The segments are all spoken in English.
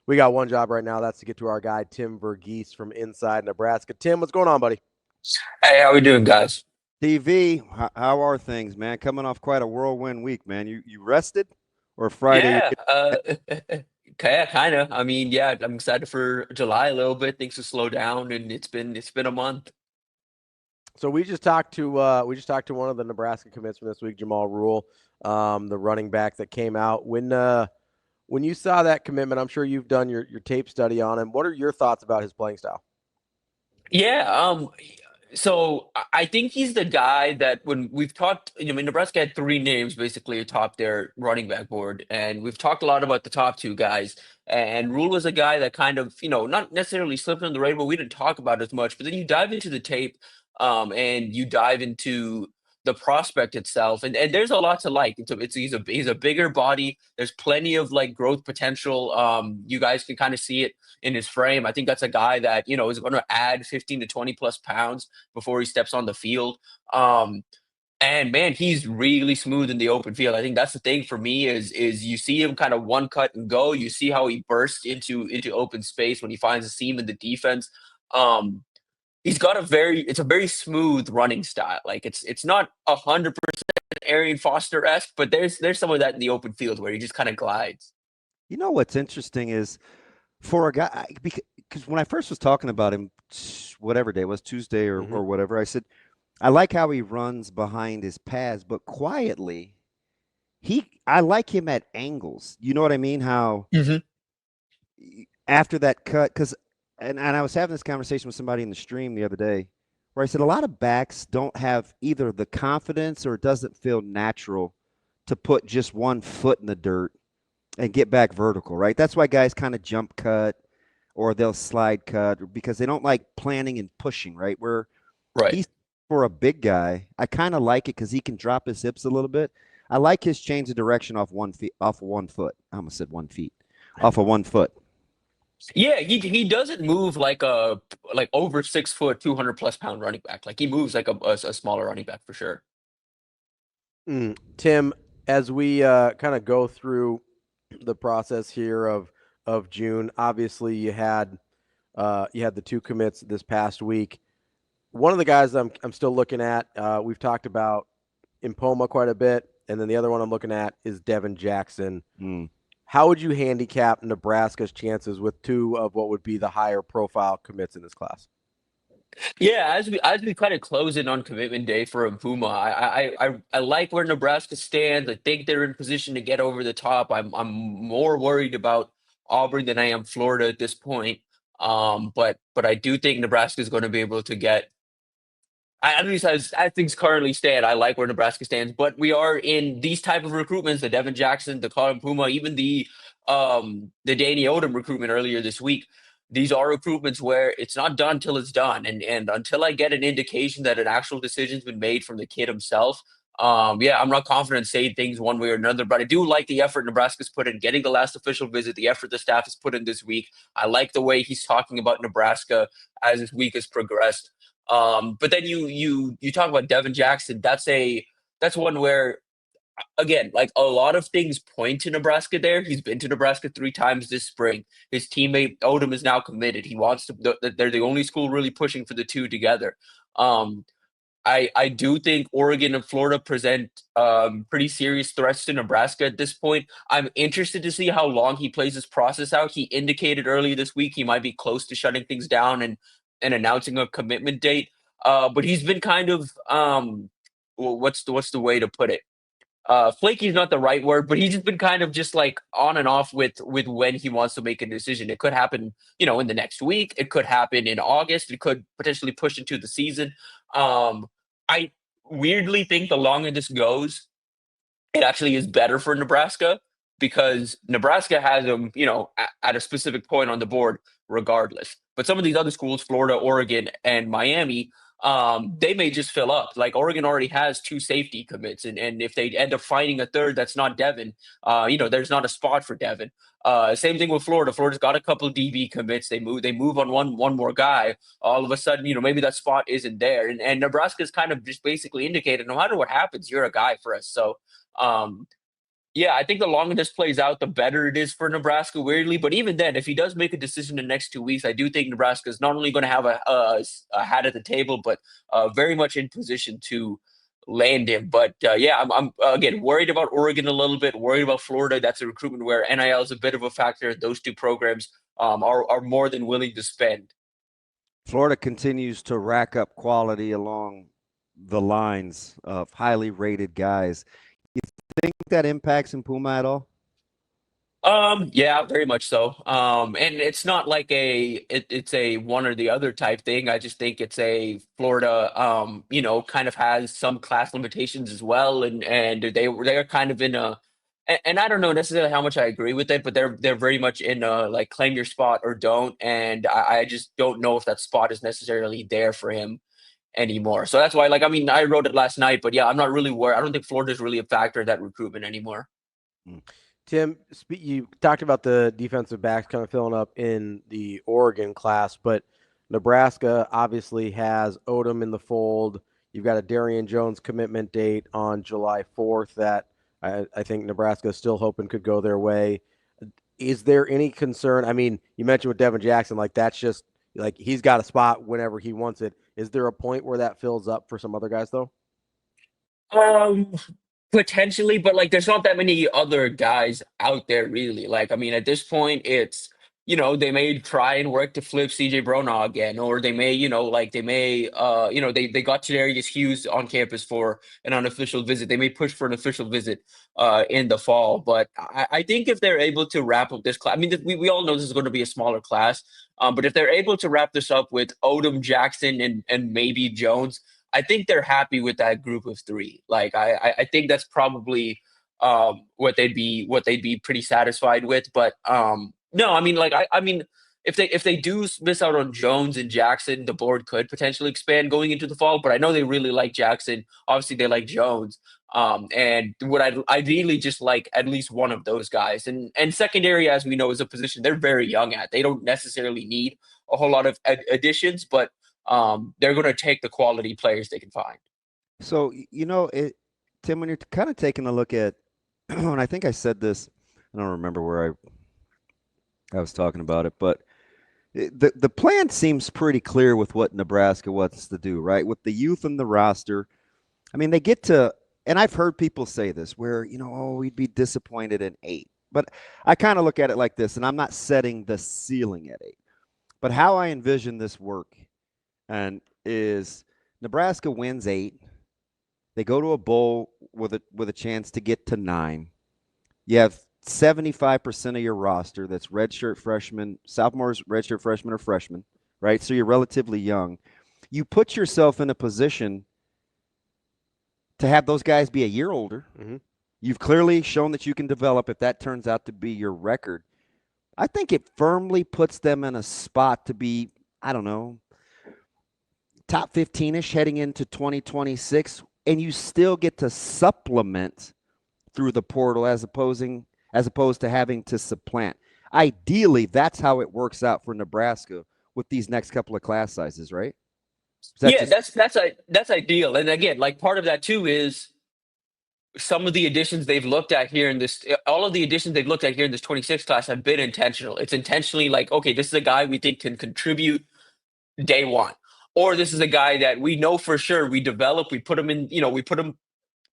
We got one job right now. That's to get to our guy, Tim Verghese from Inside Nebraska. Tim, what's going on, buddy? Hey, how we doing, guys? TV, how are things, man? Coming off quite a whirlwind week, man. You rested or Friday? Yeah, kind of. I mean, yeah, I'm excited for July a little bit. Things to slow down, and it's been a month. So we just talked to one of the Nebraska commits from this week, Jamal Rule, the running back that came out. When you saw that commitment, I'm sure you've done your tape study on him. What are your thoughts about his playing style? Yeah, so I think he's the guy that when we've talked, I mean, Nebraska had three names basically atop their running back board, and we've talked a lot about the top two guys. And Rule was a guy that kind of, not necessarily slipped on the radar, we didn't talk about as much. But then you dive into the tape, and you dive into the prospect itself, and there's a lot to like. He's a bigger body. There's plenty of like growth potential. You guys can kind of see it in his frame. I think that's a guy that is going to add 15 to 20 plus pounds before he steps on the field. And man, he's really smooth in the open field. I think that's the thing for me is you see him kind of one cut and go. You see how he bursts into open space when he finds a seam in the defense. Um, it's a very smooth running style. Like it's not 100% Arian Foster esque, but there's some of that in the open field where he just kind of glides. You know what's interesting is for a guy because when I first was talking about him, whatever day it was, Tuesday or Hmm. or whatever, I said I like how he runs behind his pads, but quietly I like him at angles. You know what I mean? How after that cut, because and I was having this conversation with somebody in the stream the other day where I said a lot of backs don't have either the confidence or it doesn't feel natural to put just one foot in the dirt and get back vertical, right? That's why guys kind of jump cut or they'll slide cut because they don't like planning and pushing, right? Where Right. he's for a big guy, I kind of like it because he can drop his hips a little bit. I like his change of direction off of 1 foot. I almost said 1 feet, off of 1 foot. Yeah, he doesn't move like a like over 6 foot, 200 plus pound running back. Like he moves like a smaller running back for sure. Tim, as we kind of go through the process here of June, obviously you had the two commits this past week. One of the guys I'm still looking at, we've talked about Impoma quite a bit, and then the other one I'm looking at is Devin Jackson. Mm. How would you handicap Nebraska's chances with two of what would be the higher profile commits in this class? Yeah, as we kind of close in on commitment day for a Puma, I like where Nebraska stands. I think they're in position to get over the top. I'm more worried about Auburn than I am Florida at this point. But I do think Nebraska is going to be able to get. At least as things currently stand, I like where Nebraska stands. But we are in these type of recruitments: the Devin Jackson, the Colin Puma, even the Danny Odom recruitment earlier this week. These are recruitments where it's not done till it's done, and until I get an indication that an actual decision's been made from the kid himself, yeah, I'm not confident saying things one way or another. But I do like the effort Nebraska's put in getting the last official visit, the effort the staff has put in this week. I like the way he's talking about Nebraska as this week has progressed. But then you talk about Devin Jackson. That's one where again, like a lot of things point to Nebraska there. He's been to Nebraska three times this spring. His teammate Odom is now committed. He wants to. They're the only school really pushing for the two together. Um, I do think Oregon and Florida present pretty serious threats to Nebraska at this point. I'm interested to see how long he plays this process out. He indicated earlier this week he might be close to shutting things down and announcing a commitment date. But he's been kind of well, what's the way to put it? Flaky is not the right word, but he's just been kind of just like on and off with when he wants to make a decision. It could happen, in the next week. It could happen in August. It could potentially push into the season. Um, I weirdly think the longer this goes, it actually is better for Nebraska because Nebraska has him, at a specific point on the board regardless. But some of these other schools, Florida, Oregon, and Miami, they may just fill up. Like Oregon already has two safety commits, and if they end up finding a third that's not Devin, there's not a spot for Devin. Same thing with Florida. Florida's got a couple of DB commits. They move on one more guy. All of a sudden, maybe that spot isn't there. And Nebraska's kind of just basically indicated no matter what happens, you're a guy for us. So um, Yeah, I think the longer this plays out, the better it is for Nebraska, weirdly. But even then, if he does make a decision in the next 2 weeks, I do think Nebraska is not only going to have a hat at the table, but very much in position to land him. But yeah, I'm again worried about Oregon a little bit, worried about Florida. That's a recruitment where NIL is a bit of a factor. Those two programs are more than willing to spend. Florida continues to rack up quality along the lines of highly rated guys. You think that impacts in Puma at all? Yeah, very much so. And it's not like it's a one or the other type thing. I just think it's a Florida, kind of has some class limitations as well, and they're kind of in a, and I don't know necessarily how much I agree with it, but they're very much in a like claim your spot or don't, and I just don't know if that spot is necessarily there for him anymore. So that's why, like, I mean, I wrote it last night, but yeah, I'm not really worried. I don't think Florida's really a factor in that recruitment anymore. Tim, you talked about the defensive backs kind of filling up in the Oregon class, but Nebraska obviously has Odom in the fold. You've got a Darian Jones commitment date on July 4th that I think Nebraska is still hoping could go their way. Is there any concern? I mean, you mentioned with Devin Jackson, like that's just like he's got a spot whenever he wants it. Is there a point where that fills up for some other guys, though? Um, Potentially, but like there's not that many other guys out there really. Like, I mean, at this point, it's they may try and work to flip CJ Bronaugh again, or they may, they got Jadarius Hughes on campus for an unofficial visit. They may push for an official visit in the fall. But I think if they're able to wrap up this class, I mean, we all know this is going to be a smaller class. But if they're able to wrap this up with Odom, Jackson, and maybe Jones, I think they're happy with that group of three. Like I think that's probably what they'd be pretty satisfied with. But no, I mean, like I mean, if they do miss out on Jones and Jackson, the board could potentially expand going into the fall. But I know they really like Jackson. Obviously, they like Jones. And would I ideally just like at least one of those guys. And secondary, as we know, is a position they're very young at. They don't necessarily need a whole lot of additions, but they're going to take the quality players they can find. So, Tim, when you're kind of taking a look at, and I think I said this, I don't remember where I was talking about it, but the plan seems pretty clear with what Nebraska wants to do, right? With the youth and the roster. I mean, they get to, and I've heard people say this where, we'd be disappointed in 8. But I kind of look at it like this, and I'm not setting the ceiling at 8. But how I envision this work and is Nebraska wins 8. They go to a bowl with a chance to get to 9. You have 75% of your roster that's redshirt freshmen, sophomores, redshirt freshmen, or freshmen, right? So you're relatively young. You put yourself in a position to have those guys be a year older. Mm-hmm. You've clearly shown that you can develop if that turns out to be your record. I think it firmly puts them in a spot to be, I don't know, top 15-ish heading into 2026, and you still get to supplement through the portal as opposed to having to supplant. Ideally, that's how it works out for Nebraska with these next couple of class sizes, right? Yeah, that's ideal. And again, like part of that too is some of the additions they've looked at here in this, all of the additions they've looked at here in this 26 class have been intentional. It's intentionally like, okay, this is a guy we think can contribute day one. Or this is a guy that we know for sure we develop, we put him in, we put him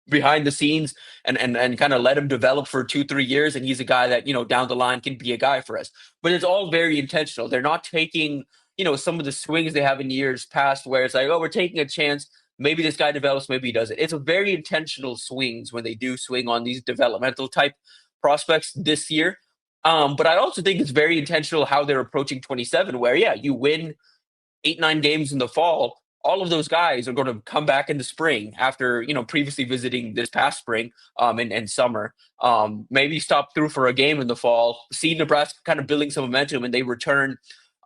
behind the scenes and kind of let him develop for 2-3 years, and he's a guy that down the line can be a guy for us. But it's all very intentional. They're not taking some of the swings they have in years past where it's like, oh, we're taking a chance, maybe this guy develops, maybe he doesn't. It's a very intentional swings when they do swing on these developmental type prospects this year. But I also think it's very intentional how they're approaching 27, where you win 8-9 games in the fall. All of those guys are going to come back in the spring after previously visiting this past spring and summer. Maybe stop through for a game in the fall, see Nebraska kind of building some momentum, and they return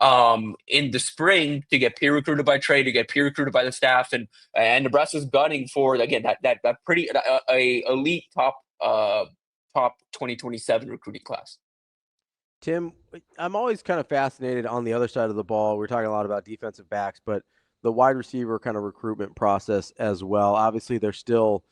in the spring to get peer recruited by Trey, to get peer recruited by the staff, and Nebraska's gunning for again that pretty a elite top 2027 recruiting class. Tim, I'm always kind of fascinated on the other side of the ball. We're talking a lot about defensive backs, but the wide receiver kind of recruitment process as well. Obviously, they're still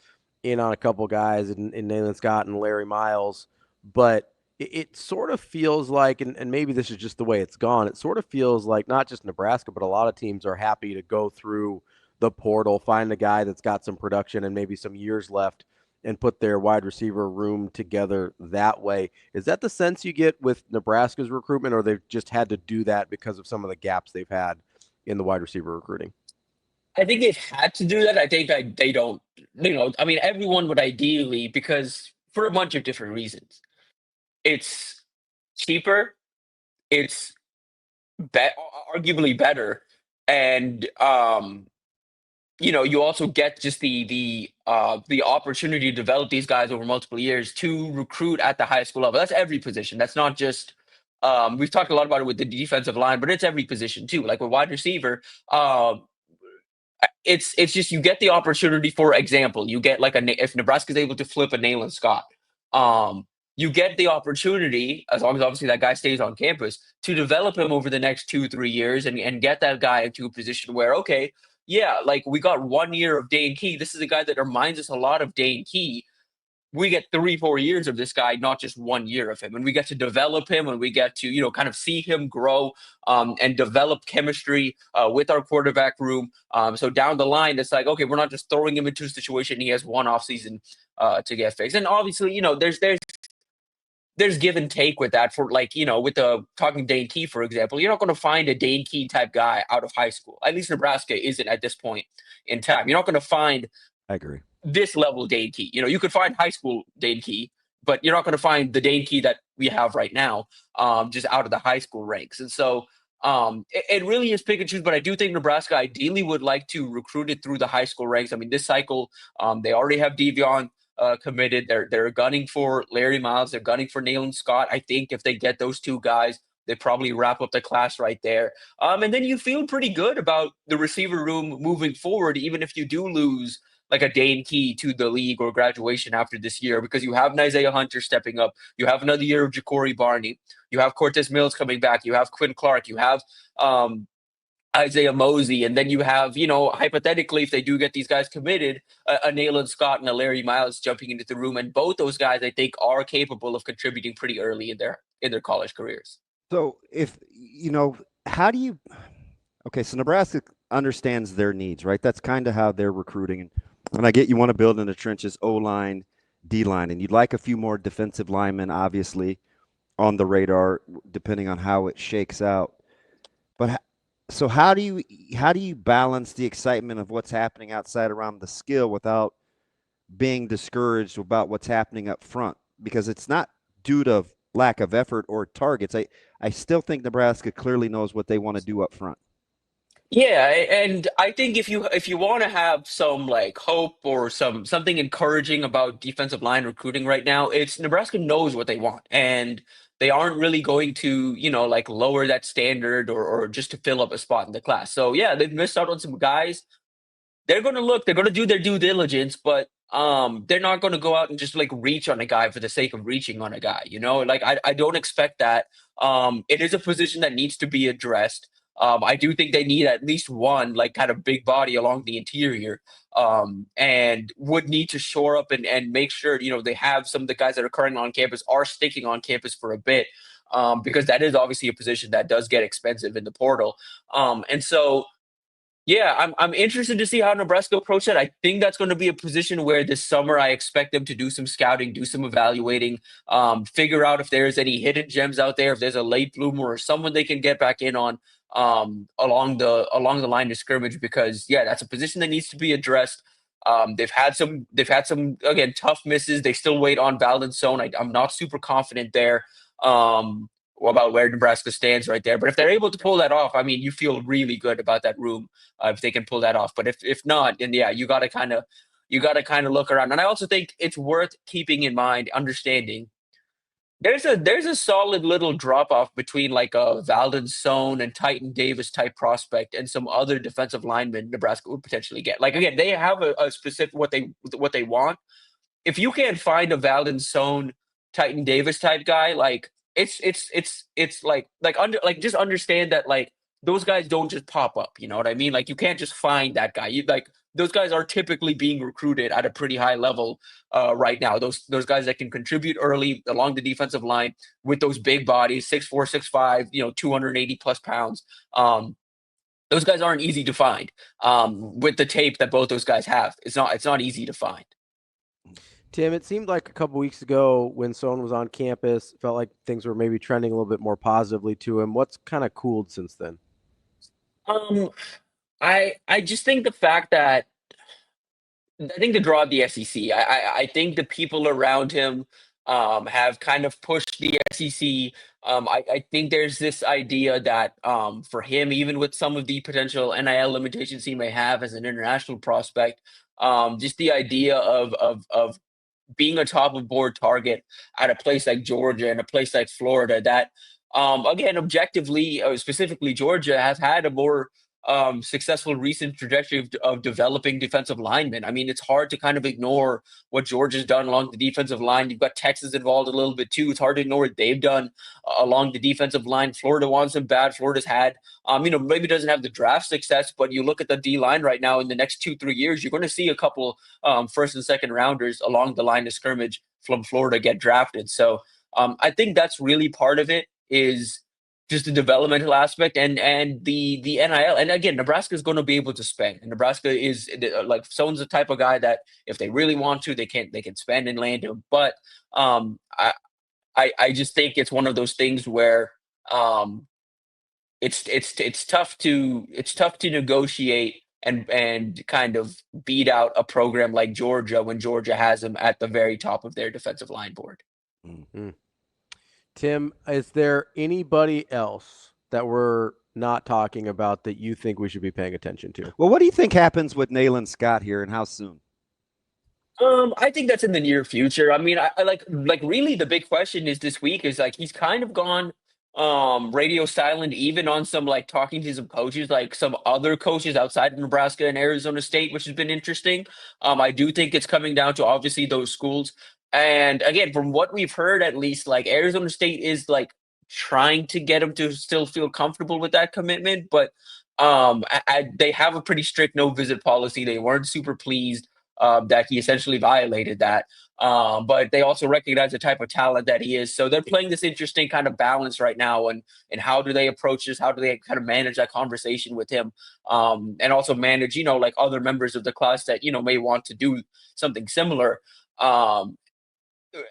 in on a couple guys in Nayland Scott and Larry Miles, but it sort of feels like, and maybe this is just the way it's gone, it sort of feels like not just Nebraska, but a lot of teams are happy to go through the portal, find a guy that's got some production and maybe some years left and put their wide receiver room together that way. Is that the sense you get with Nebraska's recruitment, or they've just had to do that because of some of the gaps they've had in the wide receiver recruiting? I think they've had to do that. I think they don't, I mean, everyone would ideally, because for a bunch of different reasons. It's cheaper, it's arguably better, and you also get just the opportunity to develop these guys over multiple years to recruit at the high school level. That's every position. That's not just we've talked a lot about it with the defensive line, but it's every position too. Like with wide receiver, um, it's just you get the opportunity. For example, you get like if Nebraska's able to flip a Nayland Scott, um, you get the opportunity, as long as obviously that guy stays on campus, to develop him over the next 2-3 years and get that guy into a position where, okay, yeah, like we got 1 year of Dane Key. This is a guy that reminds us a lot of Dane Key. We get 3-4 years of this guy, not just 1 year of him, and we get to develop him, and we get to kind of see him grow, and develop chemistry with our quarterback room. So down the line, it's like, okay, we're not just throwing him into a situation he has one off season to get fixed. And obviously, there's give and take with that. For like, with the talking Dane Key, for example, you're not going to find a Dane Key type guy out of high school. At least Nebraska isn't at this point in time. You're not going to find I agree. this level Dane Key. You could find high school Dane Key, but you're not going to find the Dane Key that we have right now, just out of the high school ranks. And so it really is pick and choose. But I do think Nebraska ideally would like to recruit it through the high school ranks. I mean, this cycle, they already have Devion committed. They're gunning for Larry Miles. They're gunning for Nayland Scott. I think if they get those two guys, they probably wrap up the class right there. And then you feel pretty good about the receiver room moving forward, even if you do lose like a Dane Key to the league or graduation after this year, because you have an Isaiah Hunter stepping up. You have another year of Ja'Cory Barney. You have Cortez Mills coming back. You have Quinn Clark. You have Isaiah Mosey. And then you have, hypothetically, if they do get these guys committed, a Nayland Scott and a Larry Miles jumping into the room. And both those guys, I think, are capable of contributing pretty early in their college careers. So if how do you? Okay, so Nebraska understands their needs, right? That's kind of how they're recruiting. And I get you want to build in the trenches, O-line, D-line, and you'd like a few more defensive linemen, obviously, on the radar, depending on how it shakes out. But so how do you balance the excitement of what's happening outside around the skill without being discouraged about what's happening up front? Because it's not due to lack of effort or targets. I still think Nebraska clearly knows what they want to do up front. Yeah, and I think if you want to have some like hope or something encouraging about defensive line recruiting right now, it's Nebraska knows what they want, and they aren't really going to like lower that standard or just to fill up a spot in the class. So yeah, they've missed out on some guys. They're going to look. They're going to do their due diligence, but they're not going to go out and just like reach on a guy for the sake of reaching on a guy. Like I don't expect that. It is a position that needs to be addressed. I do think they need at least one like kind of big body along the interior, and would need to shore up and make sure they have some of the guys that are currently on campus are sticking on campus for a bit, because that is obviously a position that does get expensive in the portal, and so. Yeah, I'm interested to see how Nebraska approach that. I think that's going to be a position where this summer I expect them to do some scouting, do some evaluating, figure out if there's any hidden gems out there, if there's a late bloomer or someone they can get back in on along the line of scrimmage. Because yeah, that's a position that needs to be addressed. They've had some again tough misses. They still wait on Valdensone. I'm not super confident there. About where Nebraska stands right there. But if they're able to pull that off, I mean, you feel really good about that room if they can pull that off. But if not, then yeah, you got to kind of look around. And I also think it's worth keeping in mind, understanding there's a solid little drop off between like a Valdensone and Titan Davis type prospect and some other defensive linemen Nebraska would potentially get. Like again, they have a specific what they want. If you can't find a Valdensone, Titan Davis type guy, like it's like just understand that like those guys don't just pop up. You know what I mean? Like you can't just find that guy. You like those guys are typically being recruited at a pretty high level right now. Those guys that can contribute early along the defensive line with those big bodies, 6'4", 6'5", 280 plus pounds. Those guys aren't easy to find. With the tape that both those guys have, it's not easy to find. Tim, it seemed like a couple weeks ago when Sohn was on campus, felt like things were maybe trending a little bit more positively to him. What's kind of cooled since then? I just think the fact that I think the draw of the SEC. I think the people around him have kind of pushed the SEC. I think there's this idea that for him, even with some of the potential NIL limitations he may have as an international prospect, just the idea of being a top of board target at a place like Georgia and a place like Florida that, again, objectively, specifically Georgia, has had a more successful recent trajectory of developing defensive linemen. I mean, it's hard to kind of ignore what Georgia's done along the defensive line. You've got Texas involved a little bit too. It's hard to ignore what they've done along the defensive line. Florida wants them bad. Florida's had, maybe doesn't have the draft success, but you look at the D line right now in the next 2-3 years, you're going to see a couple first and second rounders along the line of scrimmage from Florida get drafted. So I think that's really part of it, is just the developmental aspect and the NIL. And again, Nebraska is going to be able to spend. And Nebraska is like, Sohn's the type of guy that if they really want to, they can spend and land him. But I just think it's one of those things where it's tough to negotiate and kind of beat out a program like Georgia when Georgia has them at the very top of their defensive line board. Mm-hmm. Tim, is there anybody else that we're not talking about that you think we should be paying attention to? Well, what do you think happens with Nayland Scott here, and how soon? I think that's in the near future. I mean, I like really the big question is this week is like he's kind of gone radio silent, even on some like talking to some coaches, like some other coaches outside of Nebraska and Arizona State, which has been interesting. I do think it's coming down to obviously those schools. And again, from what we've heard, at least, like Arizona State is like trying to get him to still feel comfortable with that commitment, but they have a pretty strict no visit policy. They weren't super pleased that he essentially violated that. But they also recognize the type of talent that he is. So they're playing this interesting kind of balance right now. And how do they approach this? How do they kind of manage that conversation with him? And also manage, like other members of the class that, may want to do something similar.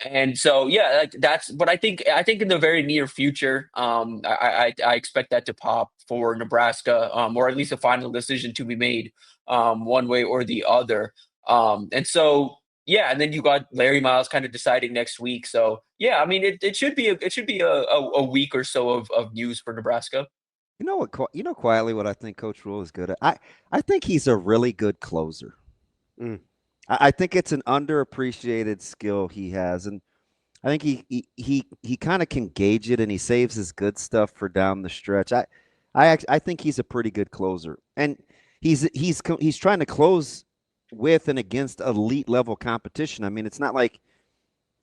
And so, yeah, like that's, but I think in the very near future, I expect that to pop for Nebraska, or at least a final decision to be made, one way or the other. And so, yeah, and then you got Larry Miles kind of deciding next week. So, yeah, I mean, it should be a week or so of news for Nebraska. You know what? Quietly, what I think Coach Rule is good at. I think he's a really good closer. I think it's an underappreciated skill he has, and I think he kind of can gauge it, and he saves his good stuff for down the stretch. I think he's a pretty good closer, and he's trying to close with and against elite level competition. I mean, it's not like,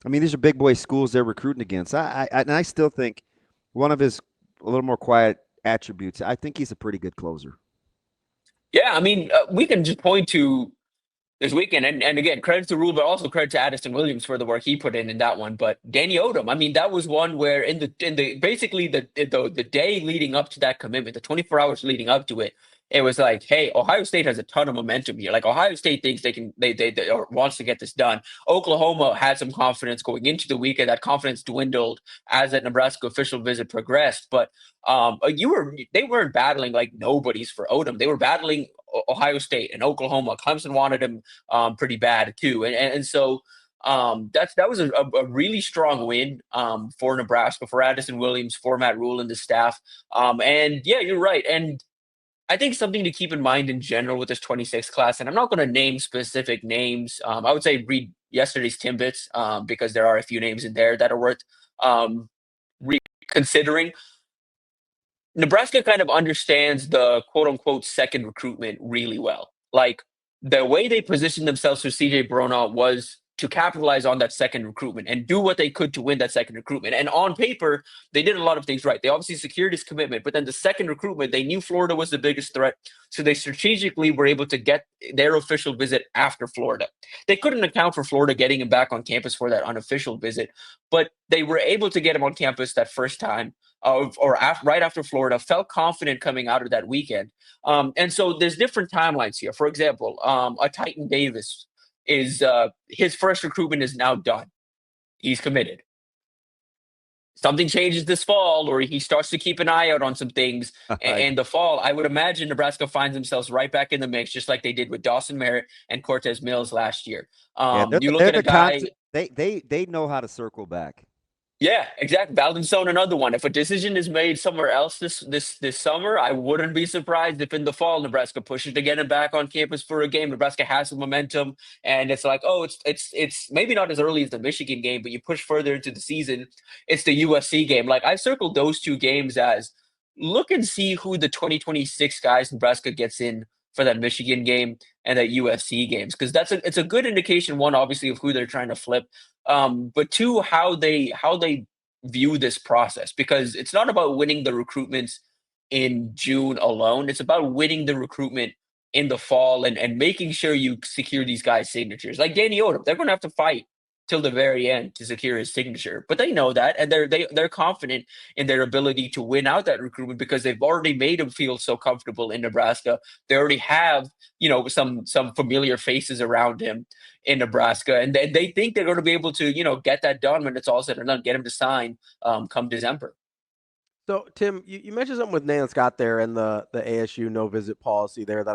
these are big boy schools they're recruiting against. I still think one of his a little more quiet attributes, I think he's a pretty good closer. Yeah, I mean, we can just point to this weekend, and again, credit to Rule, but also credit to Addison Williams for the work he put in that one. But Danny Odom, I mean, that was one where in the basically the day leading up to that commitment, the 24 hours leading up to it, it was like, hey, Ohio State has a ton of momentum here. Like Ohio State thinks they or wants to get this done. Oklahoma had some confidence going into the weekend. That confidence dwindled as that Nebraska official visit progressed. But they weren't battling like nobodies for Odom. They were battling Ohio State and Oklahoma. Clemson wanted him pretty bad too, and so that was a really strong win for Nebraska, for Addison Williams, for Matt Rhule and the staff. And yeah, you're right. And I think something to keep in mind in general with this 26 class, and I'm not going to name specific names. I would say read yesterday's Timbits because there are a few names in there that are worth reconsidering. Nebraska kind of understands the quote unquote second recruitment really well. Like the way they positioned themselves for CJ Brona was to capitalize on that second recruitment and do what they could to win that second recruitment. And on paper, they did a lot of things right. They obviously secured his commitment, but then the second recruitment, they knew Florida was the biggest threat. So they strategically were able to get their official visit after Florida. They couldn't account for Florida getting him back on campus for that unofficial visit, but they were able to get him on campus that first time right after Florida, felt confident coming out of that weekend. And so there's different timelines here. For example, a Titan Davis is his first recruitment is now done. He's committed. Something changes this fall, or he starts to keep an eye out on some things in the fall. I would imagine Nebraska finds themselves right back in the mix, just like they did with Dawson Merritt and Cortez Mills last year. You look at a guy. They know how to circle back. Yeah, exactly. Valdenstone, another one. If a decision is made somewhere else this summer, I wouldn't be surprised if in the fall Nebraska pushes to get him back on campus for a game. Nebraska has some momentum, and it's like, oh, it's maybe not as early as the Michigan game, but you push further into the season, it's the USC game. Like, I circled those two games as look and see who the 2026 guys Nebraska gets in for that Michigan game and that USC games, because it's a good indication, one, obviously, of who they're trying to flip. But two, how they view this process, because it's not about winning the recruitments in June alone. It's about winning the recruitment in the fall and making sure you secure these guys' signatures. Like Danny Odom, they're going to have to fight till the very end to secure his signature, but they know that, and they're confident in their ability to win out that recruitment because they've already made him feel so comfortable in Nebraska. They already have, some familiar faces around him in Nebraska, and they think they're going to be able to, get that done when it's all said and done, get him to sign come December. So, Tim, you mentioned something with Nathan Scott there and the ASU no visit policy there that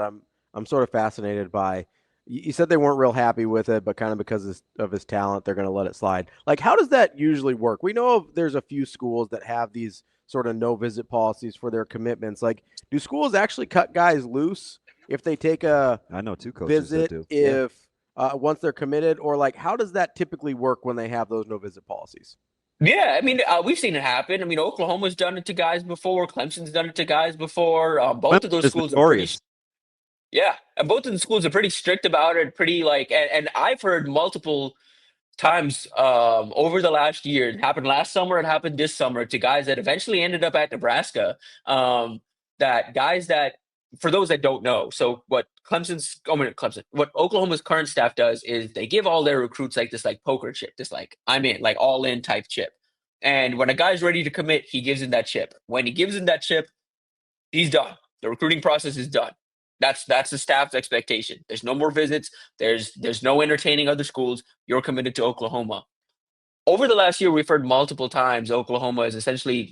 I'm sort of fascinated by. You said they weren't real happy with it, but kind of because of his talent, they're going to let it slide. Like, how does that usually work? We know there's a few schools that have these sort of no visit policies for their commitments. Like, do schools actually cut guys loose if they take a I know two coaches visit that do. if once they're committed, or like how does that typically work when they have those no visit policies? Yeah, I mean, we've seen it happen. I mean, Oklahoma's done it to guys before. Clemson's done it to guys before. Both of those schools are pretty. Yeah, and both of the schools are pretty strict about it. Pretty and I've heard multiple times over the last year. It happened last summer. It happened this summer to guys that eventually ended up at Nebraska. That guys that, for those that don't know, so what what Oklahoma's current staff does is they give all their recruits like this poker chip, this I'm in, all in type chip. And when a guy's ready to commit, he gives in that chip. When he gives in that chip, he's done. The recruiting process is done. That's the staff's expectation. There's no more visits. There's no entertaining other schools. You're committed to Oklahoma. Over the last year, we've heard multiple times Oklahoma is essentially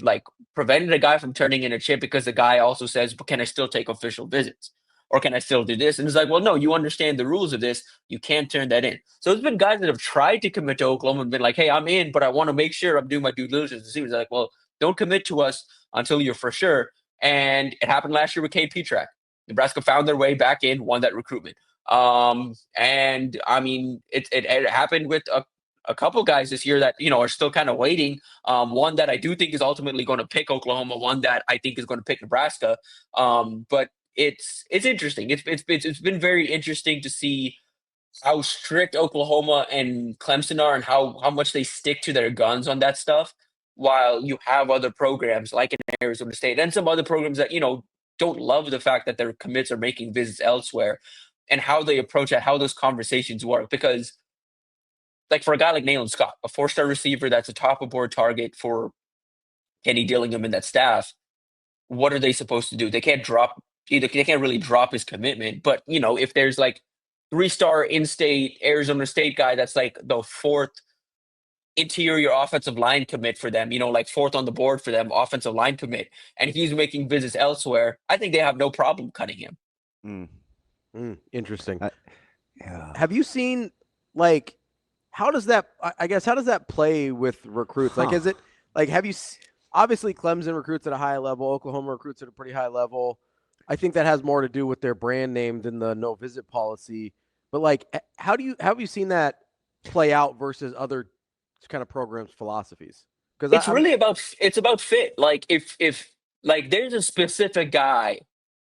prevented a guy from turning in a chip because the guy also says, but can I still take official visits? Or can I still do this? And it's like, well, no, you understand the rules of this. You can't turn that in. So there's been guys that have tried to commit to Oklahoma and been like, hey, I'm in, but I want to make sure I'm doing my due diligence to see. It's like, well, don't commit to us until you're for sure. And it happened last year with Cade Petrak. Nebraska found their way back in, won that recruitment. And I mean, it happened with a couple guys this year that are still kind of waiting. One that I do think is ultimately going to pick Oklahoma. One that I think is going to pick Nebraska. But it's interesting. It's been very interesting to see how strict Oklahoma and Clemson are and how much they stick to their guns on that stuff. While you have other programs like in Arizona State and some other programs that don't love the fact that their commits are making visits elsewhere, and how they approach it, how those conversations work. Because for a guy like Nathan Scott, a 4-star receiver that's a top of board target for Kenny Dillingham and that staff, what are they supposed to do? They can't really drop his commitment. But if there's 3-star in-state Arizona State guy that's the 4th interior offensive line commit for them, 4th on the board for them, offensive line commit, and he's making visits elsewhere, I think they have no problem cutting him. Interesting. Yeah. Have you seen how does that play with recruits? Is it have you obviously Clemson recruits at a high level, Oklahoma recruits at a pretty high level. I think that has more to do with their brand name than the no visit policy. But have you seen that play out versus other kind of programs' philosophies? Because it's about fit. If there's a specific guy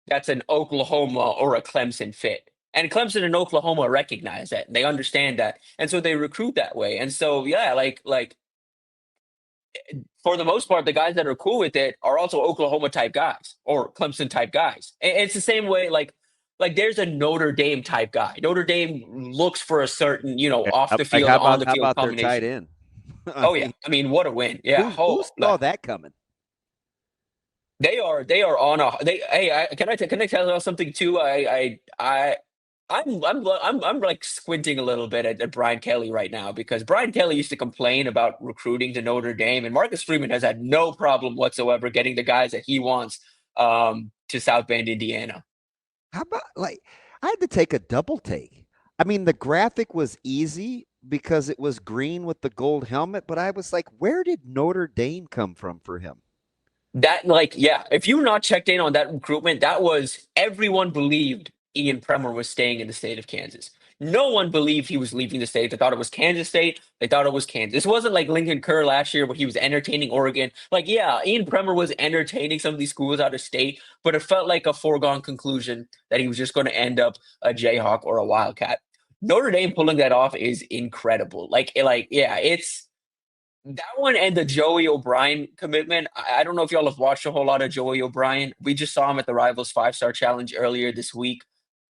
that's an Oklahoma or a Clemson fit, And Clemson and Oklahoma recognize that. They understand that. And so they recruit that way. And so, yeah, like for the most part, the guys that are cool with it are also Oklahoma type guys or Clemson type guys. And it's the same way, like there's a Notre Dame type guy. Notre Dame looks for a certain, Yeah, off the like field, on the how field about their tight combination. end? I Oh yeah, mean, I mean, what a win! Yeah, who saw that coming? they are on a they. Hey, can I tell you something too? I'm like squinting a little bit at Brian Kelly right now because Brian Kelly used to complain about recruiting to Notre Dame, and Marcus Freeman has had no problem whatsoever getting the guys that he wants to South Bend, Indiana. How about like I had to take a double take. I mean, the graphic was easy because it was green with the gold helmet, but I was like, where did Notre Dame come from for him? That yeah, if you not checked in on that recruitment, that was everyone believed Ian Premer was staying in the state of Kansas. No one believed he was leaving the state. They thought it was Kansas State. They thought it was Kansas. This wasn't like Lincoln Kerr last year where he was entertaining Oregon. Like, yeah, Ian Premer was entertaining some of these schools out of state, but it felt like a foregone conclusion that he was just going to end up a Jayhawk or a Wildcat. Notre Dame pulling that off is incredible. Yeah, it's that one and the Joey O'Brien commitment. I don't know if y'all have watched a whole lot of Joey O'Brien. We just saw him at the Rivals 5-Star Challenge earlier this week.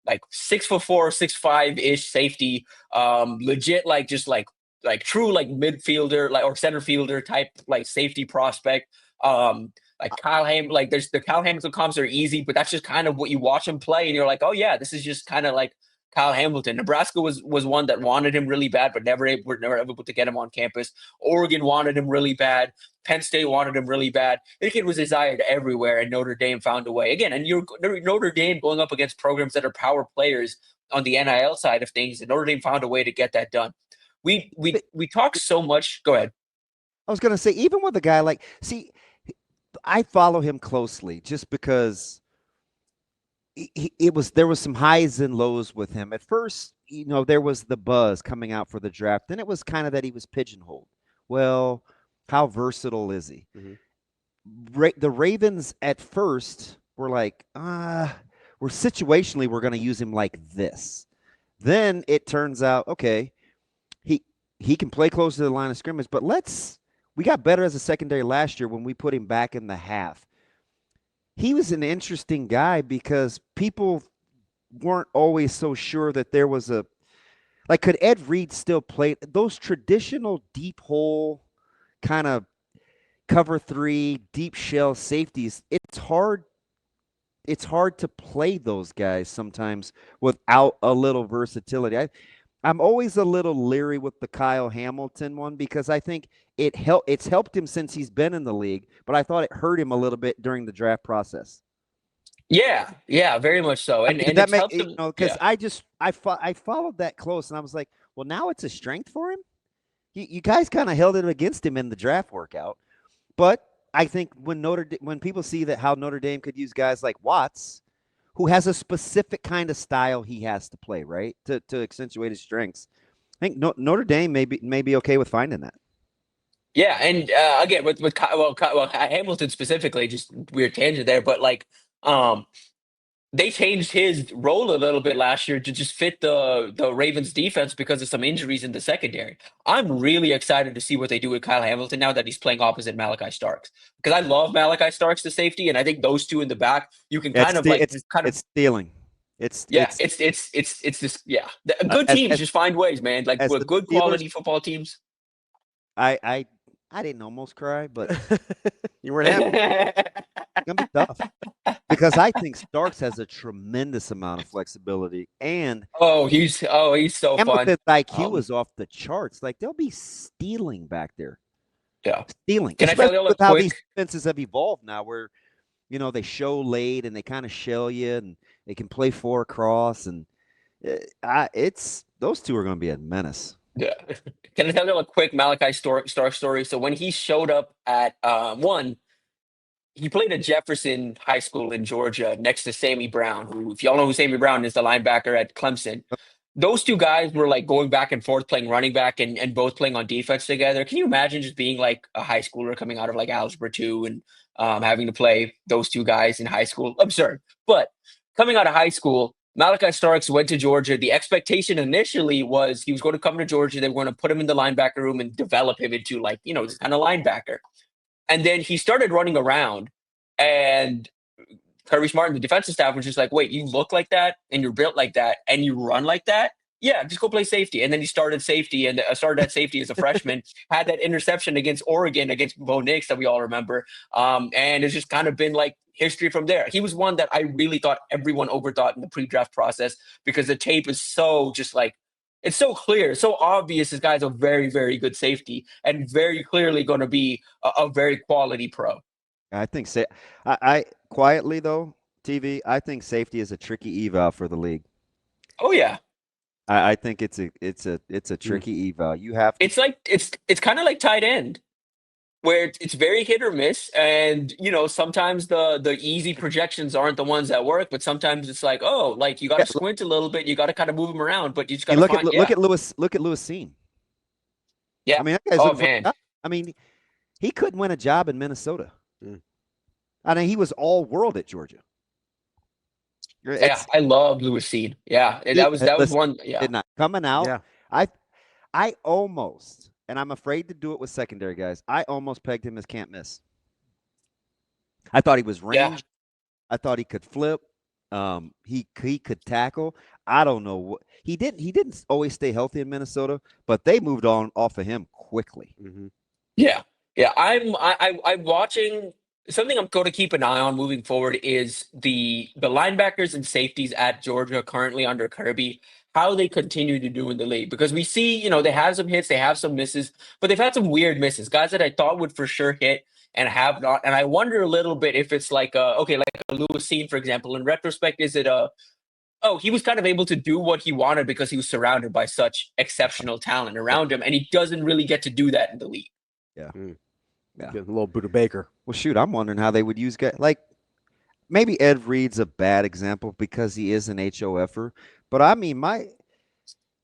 Like 6'4", 6'5" ish safety. Legit, like true like midfielder, like or center fielder type like safety prospect. Like there's the Kyle Hamilton comps are easy, but that's just kind of what you watch him play, and you're like, oh yeah, this is just kind of like Kyle Hamilton. Nebraska was one that wanted him really bad, but were never able to get him on campus. Oregon wanted him really bad. Penn State wanted him really bad. The kid was desired everywhere, and Notre Dame found a way. Again, and you're Notre Dame going up against programs that are power players on the NIL side of things, and Notre Dame found a way to get that done. We talk so much. Go ahead. I was going to say, even with a guy like, see, I follow him closely just because there was some highs and lows with him. At first, there was the buzz coming out for the draft. Then it was kind of that he was pigeonholed. Well, how versatile is he? Mm-hmm. The Ravens at first were like, we're going to use him like this. Then it turns out, okay, he can play close to the line of scrimmage, but we got better as a secondary last year when we put him back in the half. He was an interesting guy because people weren't always so sure that there was could Ed Reed still play those traditional deep hole kind of cover 3 deep shell safeties? It's hard to play those guys sometimes without a little versatility. I'm always a little leery with the Kyle Hamilton one because I think it's helped him since he's been in the league, but I thought it hurt him a little bit during the draft process. Yeah, very much so. And that helped him because I followed that close and I was like, well, now it's a strength for him. You guys kind of held it against him in the draft workout, but I think when people see that how Notre Dame could use guys like Watts, who has a specific kind of style he has to play, right, to accentuate his strengths. I think Notre Dame may be okay with finding that. Yeah, and again with Hamilton specifically, just weird tangent there, but they changed his role a little bit last year to just fit the Ravens defense because of some injuries in the secondary. I'm really excited to see what they do with Kyle Hamilton now that he's playing opposite Malachi Starks, because I love Malachi Starks, the safety, and I think those two in the back, you can it's stealing. It's just good teams just find ways, man. Like with good quality football teams. I didn't almost cry, but you weren't happy. It's gonna be tough because I think Starks has a tremendous amount of flexibility, and he's so fun. Hamilton's IQ is off the charts. Like they'll be stealing back there. Yeah, stealing. Can Especially I tell you with how these defenses have evolved now, where they show late and they kind of shell you, and they can play 4 across, and those two are going to be a menace. Yeah. Can I tell you a quick Malachi Stark story? So when he showed up at he played at Jefferson High School in Georgia next to Sammy Brown, who, if y'all know who Sammy Brown is, the linebacker at Clemson. Those two guys were like going back and forth playing running back and both playing on defense together. Can you imagine just being like a high schooler coming out of like Algebra 2 and having to play those two guys in high school? Absurd. But coming out of high school, Malachi Starks went to Georgia. The expectation initially was he was going to come to Georgia. They were going to put him in the linebacker room and develop him into like, this kind of linebacker. And then he started running around, and Kirby Smart and the defensive staff was just like, wait, you look like that and you're built like that and you run like that? Yeah, just go play safety. And then he started safety and started at safety as a freshman, had that interception against Oregon, against Bo Nix that we all remember. And it's just kind of been like history from there. He was one that I really thought everyone overthought in the pre-draft process because the tape is so just like, it's so clear, so obvious this guy's a very, very good safety and very clearly going to be a very quality pro. I think I quietly though, TV, I think safety is a tricky eval for the league. Oh yeah. I think it's a tricky eval. You have to, it's kind of like tight end, where it's very hit or miss, and sometimes the easy projections aren't the ones that work, but sometimes it's like, oh, like you got to squint a little bit, you got to kind of move them around, but you just got to look at Lewis Seen. Yeah. I mean, that guy's man. I mean, he couldn't win a job in Minnesota. Mm. I mean, he was all world at Georgia. Yeah, I love Lewis Seed. Yeah, that was one. Yeah, did not coming out. Yeah. I almost, and I'm afraid to do it with secondary guys. I almost pegged him as can't miss. I thought he was range. Yeah. I thought he could flip. He could tackle. I don't know what he didn't. He didn't always stay healthy in Minnesota, but they moved on off of him quickly. Mm-hmm. Yeah. I'm watching. Something I'm going to keep an eye on moving forward is the linebackers and safeties at Georgia currently under Kirby, how they continue to do in the league. Because we see, they have some hits, they have some misses, but they've had some weird misses. Guys that I thought would for sure hit and have not. And I wonder a little bit if it's like a Lewis Scene, for example. In retrospect, is it he was kind of able to do what he wanted because he was surrounded by such exceptional talent around him, and he doesn't really get to do that in the league. Yeah. Yeah. Getting a little Buda Baker. Well, shoot, I'm wondering how they would use guys like maybe Ed Reed's a bad example because he is an HOFer. But I mean,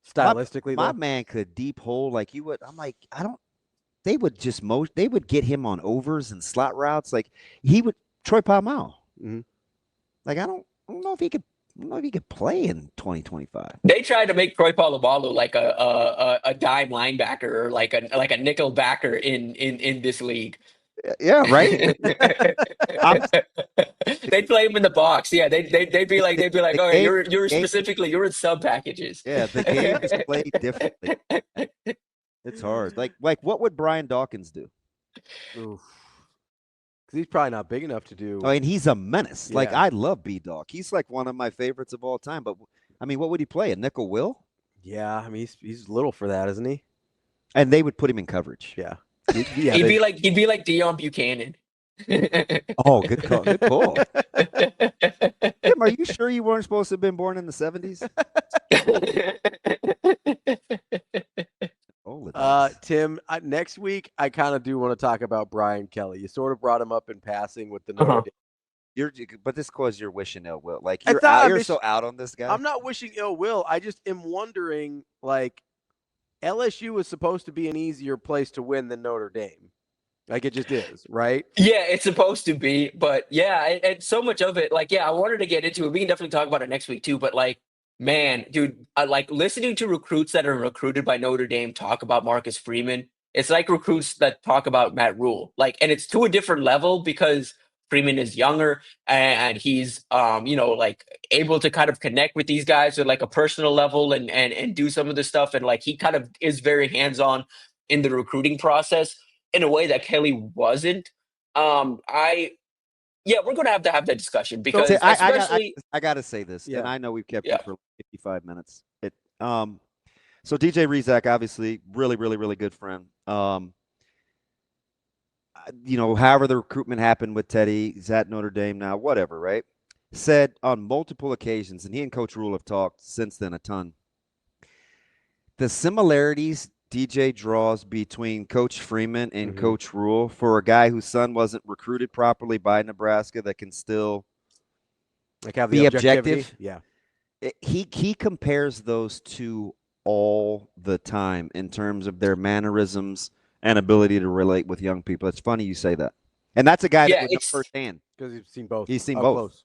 stylistically, my man could deep hole like you would. I'm like, they would just they would get him on overs and slot routes. Like he would Troy Palmau. Mm-hmm. Like I don't know if he could. I don't know if he could play in 2025. They tried to make Troy Polamalu like a dime linebacker or like a nickel backer in this league. Yeah, right. They'd play him in the box. Yeah, they'd be like, oh, you're specifically you're in sub packages. Yeah, the game is played differently. It's hard. Like what would Brian Dawkins do? Oof. He's probably not big enough to do. I mean, he's a menace. Yeah. Like I love B-Dawk. He's like one of my favorites of all time. But I mean, what would he play? A nickel will? Yeah, I mean he's little for that, isn't he? And they would put him in coverage. Yeah. He'd be like Deion Buchanan. Oh, good call. Good call. Tim, are you sure you weren't supposed to have been born in the 70s? Tim, next week I kind of do want to talk about Brian Kelly. You sort of brought him up in passing with the Notre Dame. But this cause you're wishing ill will. Like you're so out on this guy. I'm not wishing ill will. I just am wondering, like, LSU was supposed to be an easier place to win than Notre Dame. Like it just is, right? Yeah, it's supposed to be, but yeah, and so much of it, like, yeah, I wanted to get into it. We can definitely talk about it next week too, but like, man, dude, I like listening to recruits that are recruited by Notre Dame talk about Marcus Freeman. It's like recruits that talk about Matt Rhule, like, and it's to a different level because Freeman is younger and he's, like able to kind of connect with these guys at like a personal level and do some of the stuff. And like, he kind of is very hands-on in the recruiting process in a way that Kelly wasn't. We're going to have that discussion because I got to say this, and I know we've kept you for 55 minutes. So DJ Rezak, obviously, really, really, really good friend. However the recruitment happened with Teddy, he's at Notre Dame now, whatever, right? Said on multiple occasions, and he and Coach Rhule have talked since then a ton, the similarities DJ draws between Coach Freeman and Coach Rhule for a guy whose son wasn't recruited properly by Nebraska that can still be objective. Yeah. He compares those two all the time in terms of their mannerisms and ability to relate with young people. It's funny you say that. And that's a guy that would know firsthand. Because he's seen both. He's seen both. Close.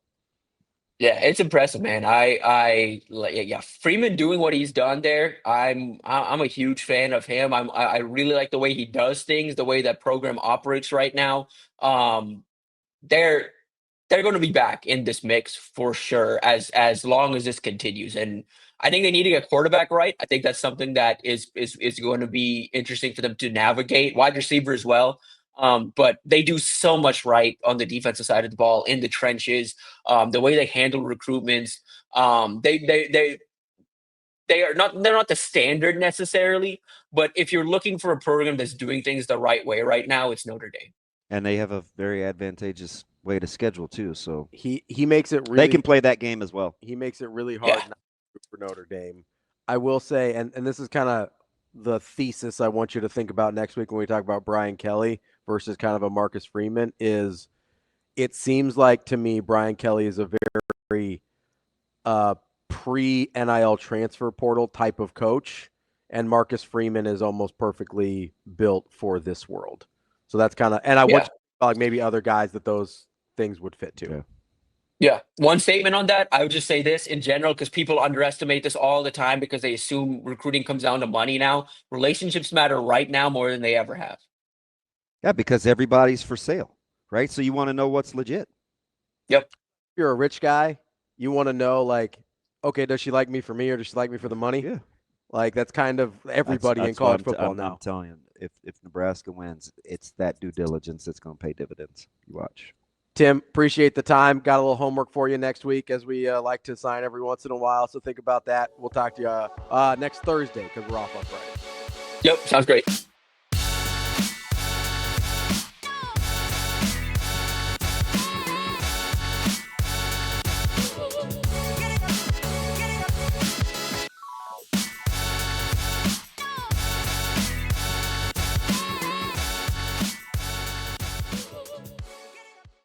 Yeah, it's impressive, man. Yeah, Freeman doing what he's done there. I'm a huge fan of him. I really like the way he does things, the way that program operates right now. Um, they're they're going to be back in this mix for sure as long as this continues. And I think they need to get quarterback right. I think that's something that is going to be interesting for them to navigate. Wide receiver as well. But they do so much right on the defensive side of the ball in the trenches. The way they handle recruitments. They're not the standard necessarily, but if you're looking for a program that's doing things the right way right now, it's Notre Dame. And they have a very advantageous way to schedule too. So He makes it really. They can play that game as well. He makes it really hard not for Notre Dame. I will say, and this is kind of the thesis I want you to think about next week when we talk about Brian Kelly versus kind of a Marcus Freeman, is it seems like to me Brian Kelly is a very pre-NIL transfer portal type of coach, and Marcus Freeman is almost perfectly built for this world. So that's kind of, and I want you to like maybe other guys that those things would fit to. Yeah. One statement on that, I would just say this in general, because people underestimate this all the time because they assume recruiting comes down to money now. Relationships matter right now more than they ever have. Yeah, because everybody's for sale, right? So you want to know what's legit. Yep. If you're a rich guy, you want to know, like, okay, does she like me for me or does she like me for the money? Yeah. Like, that's kind of everybody in college football now. I'm telling you, if Nebraska wins, it's that due diligence that's going to pay dividends. You watch. Tim, appreciate the time. Got a little homework for you next week, as we like to sign every once in a while. So think about that. We'll talk to you next Thursday because we're off on Friday. Yep. Sounds great.